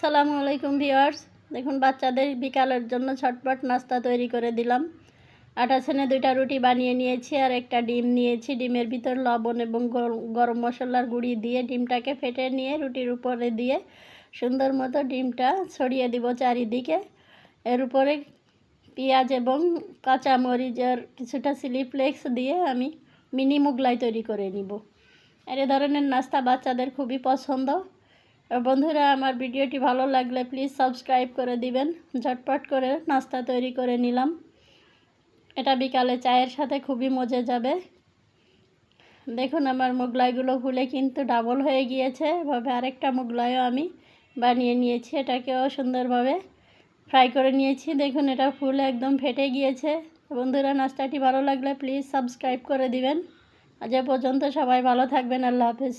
আসসালামু আলাইকুম ভিউয়ার্স। দেখুন বাচ্চাদের বিকালের জন্য ঝটপট নাস্তা তৈরি করে দিলাম। আটা ছেনে 2টা রুটি বানিয়ে নিয়েছি আর একটা ডিম নিয়েছি। ডিমের ভিতর লবণ এবং গরম মশলার গুঁড়ি দিয়ে ডিমটাকে ফেটে নিয়ে রুটির উপরে দিয়ে সুন্দর মতো ডিমটা ছড়িয়ে দিব চারিদিকে। এর উপরে পেঁয়াজ এবং কাঁচা মরিচের কিছুটা চিলি ফ্লেক্স দিয়ে আমি মিনি মোগলাই তৈরি করে নিব। এই ধরনের নাস্তা বাচ্চাদের খুবই পছন্দ। বন্ধুরা, আমার ভিডিওটি ভালো লাগলে প্লিজ সাবস্ক্রাইব করে দিবেন। ঝটপট করে নাস্তা তৈরি করে নিলাম। এটা বিকালে চায়ের সাথে খুবই মজে যাবে। দেখুন আমার মোগলাইগুলো ফুলে কিন্তু ডাবল হয়ে গিয়েছে। এভাবে আরেকটা মোগলাইও আমি বানিয়ে নিয়েছি, এটাকেও সুন্দরভাবে ফ্রাই করে নিয়েছি। দেখুন এটা ফুলে একদম ফেটে গিয়েছে। বন্ধুরা, নাস্তাটি ভালো লাগলে প্লিজ সাবস্ক্রাইব করে দিবেন। আজ পর্যন্ত সবাই ভালো থাকবেন। আল্লাহ হাফেজ।